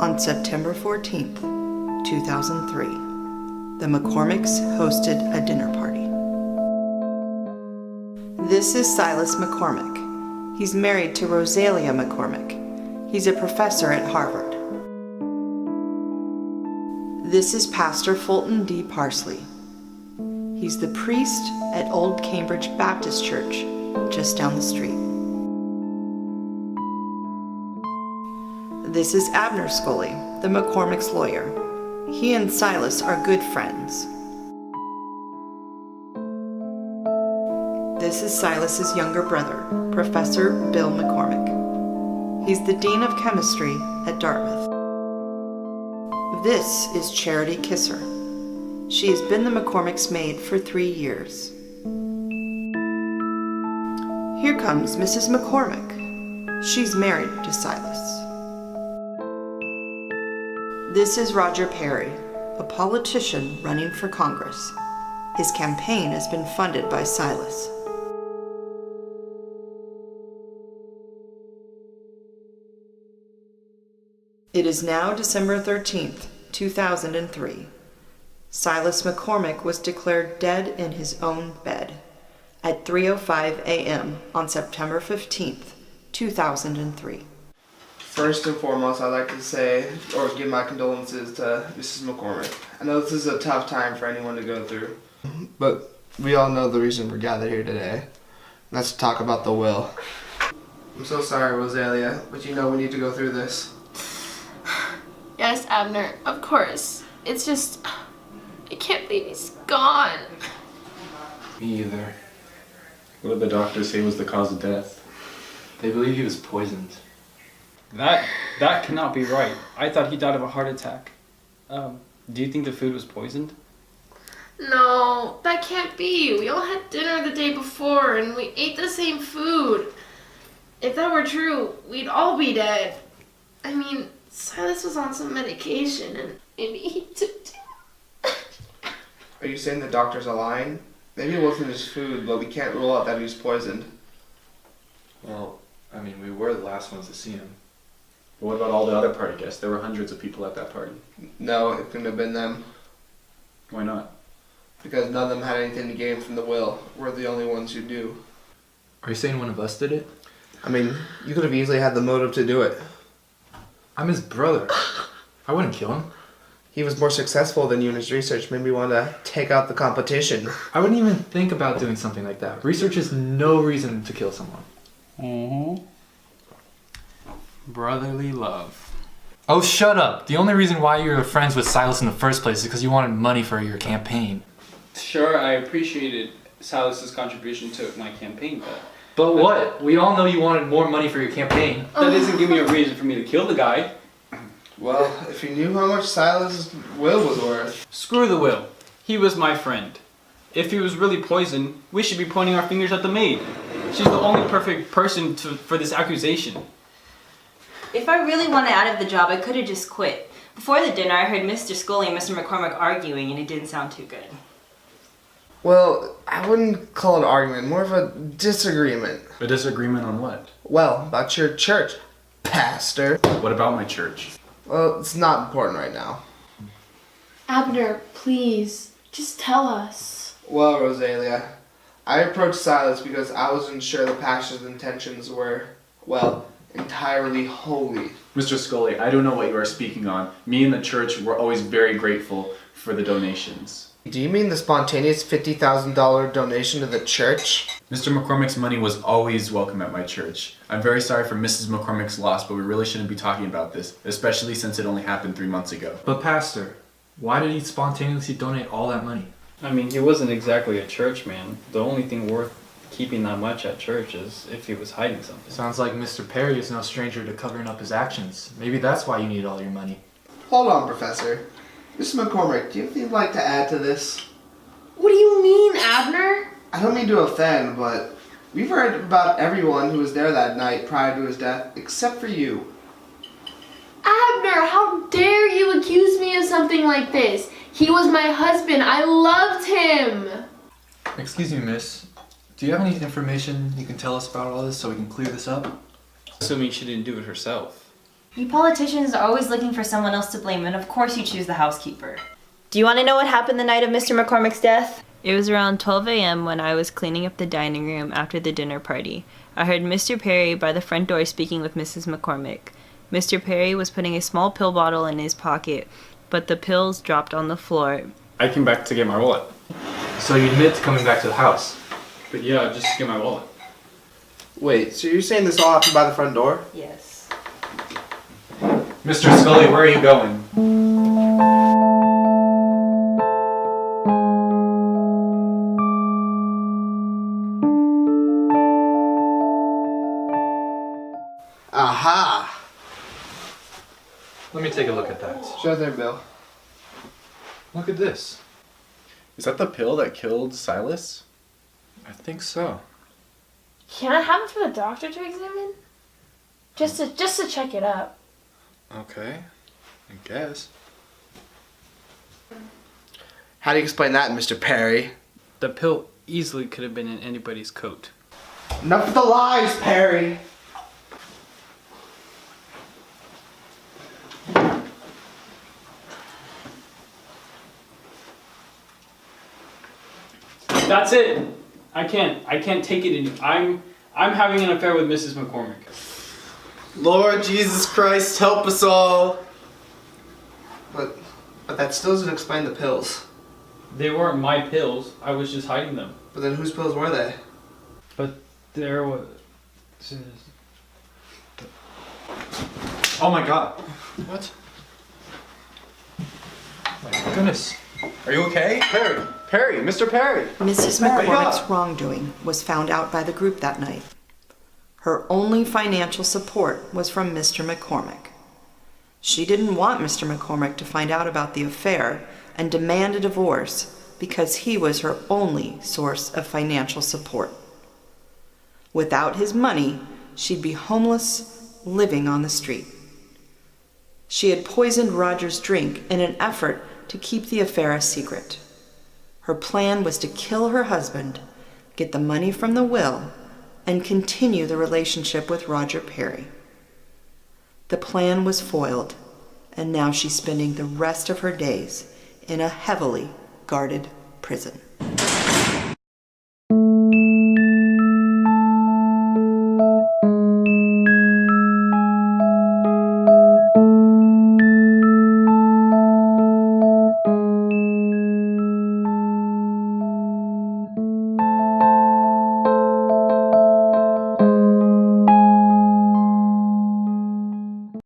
On September 14th, 2003, the McKormicks hosted a dinner party. This is Silas McKormick. He's married to Rosalia McKormick. He's a professor at Harvard. This is Pastor Fulton D. Parsley. He's the priest at Old Cambridge Baptist Church, just down the street. This is Abner Scully, the McKormick's lawyer. He and Silas are good friends. This is Silas's younger brother, Professor Bill McKormick. He's the Dean of Chemistry at Dartmouth. This is Charity Kisser. She has been the McKormick's maid for 3 years. Here comes Mrs. McKormick. She's married to Silas. This is Roger Perry, a politician running for Congress. His campaign has been funded by Silas. It is now December 13th, 2003. Silas McKormick was declared dead in his own bed at 3:05 a.m. on September 15th, 2003. First and foremost, I'd like to say, or give my condolences to Mrs. McKormick. I know this is a tough time for anyone to go through, but we all know the reason we're gathered here today. Let's talk about the will. I'm so sorry, Rosalia, but you know we need to go through this. Yes, Abner, of course. It's just, I can't believe he's gone. Me either. What did the doctors say was the cause of death? They believe he was poisoned. That cannot be right. I thought he died of a heart attack. Do you think the food was poisoned? No, that can't be. We all had dinner the day before and we ate the same food. If that were true, we'd all be dead. I mean, Silas was on some medication and maybe he took too. Are you saying the doctors are lying? Maybe it wasn't his food, but we can't rule out that he was poisoned. Well, I mean, we were the last ones to see him. But what about all the other party guests? There were hundreds of people at that party. No, it couldn't have been them. Why not? Because none of them had anything to gain from the will. We're the only ones who do. Are you saying one of us did it? I mean, you could have easily had the motive to do it. I'm his brother. I wouldn't kill him. He was more successful than you in his research. Maybe you want to take out the competition. I wouldn't even think about doing something like that. Research is no reason to kill someone. Mm-hmm. Brotherly love. Oh, shut up. The only reason why you were friends with Silas in the first place is because you wanted money for your campaign. Sure, I appreciated Silas's contribution to my campaign, But what? We all know you wanted more money for your campaign. that doesn't give me a reason for me to kill the guy. Well, if you knew how much Silas' will was worth. Screw the will. He was my friend. If he was really poisoned, we should be pointing our fingers at the maid. She's the only perfect person for this accusation. If I really wanted out of the job, I could have just quit. Before the dinner, I heard Mr. Scully and Mr. McKormick arguing, and it didn't sound too good. Well, I wouldn't call it an argument, more of a disagreement. A disagreement on what? Well, about your church, Pastor. What about my church? Well, it's not important right now. Abner, please, just tell us. Well, Rosalia, I approached Silas because I wasn't sure the pastor's intentions were, well, entirely holy. Mr. Scully, I don't know what you are speaking on. Me and the church were always very grateful for the donations. Do you mean the spontaneous $50,000 donation to the church? Mr. McKormick's money was always welcome at my church. I'm very sorry for Mrs. McKormick's loss, but we really shouldn't be talking about this, especially since it only happened 3 months ago. But Pastor, why did he spontaneously donate all that money? I mean, he wasn't exactly a church man. The only thing worth keeping that much at church is if he was hiding something. Sounds like Mr. Perry is no stranger to covering up his actions. Maybe that's why you need all your money. Hold on, Professor. Mr. McKormick, do you have anything you'd like to add to this? What do you mean, Abner? I don't mean to offend, but we've heard about everyone who was there that night prior to his death, except for you. Abner, how dare you accuse me of something like this? He was my husband. I loved him. Excuse me, miss. Do you have any information you can tell us about all this so we can clear this up? Assuming she didn't do it herself. You politicians are always looking for someone else to blame, and of course you choose the housekeeper. Do you want to know what happened the night of Mr. McKormick's death? It was around 12 a.m. when I was cleaning up the dining room after the dinner party. I heard Mr. Perry by the front door speaking with Mrs. McKormick. Mr. Perry was putting a small pill bottle in his pocket, but the pills dropped on the floor. I came back to get my wallet. So you admit to coming back to the house? But yeah, just to get my wallet. Wait, so you're saying this all happened by the front door? Yes. Mr. Scully, where are you going? Aha! Let me take a look at that. Sure there, Bill. Look at this. Is that the pill that killed Silas? I think so. Can I have it for the doctor to examine? Just to check it out. Okay, I guess. How do you explain that, Mr. Perry? The pill easily could have been in anybody's coat. Enough of the lies, Perry! That's it. I can't take it anymore. I'm having an affair with Mrs. McKormick. Lord Jesus Christ, help us all! But that still doesn't explain the pills. They weren't my pills. I was just hiding them. But then whose pills were they? But there was. Oh my god. What? My goodness. Are you okay? Perry! Perry! Mr. Perry! Mrs. McKormick's wrongdoing was found out by the group that night. Her only financial support was from Mr. McKormick. She didn't want Mr. McKormick to find out about the affair and demand a divorce because he was her only source of financial support. Without his money, she'd be homeless, living on the street. She had poisoned Roger's drink in an effort to keep the affair a secret. Her plan was to kill her husband, get the money from the will, and continue the relationship with Roger Perry. The plan was foiled, and now she's spending the rest of her days in a heavily guarded prison.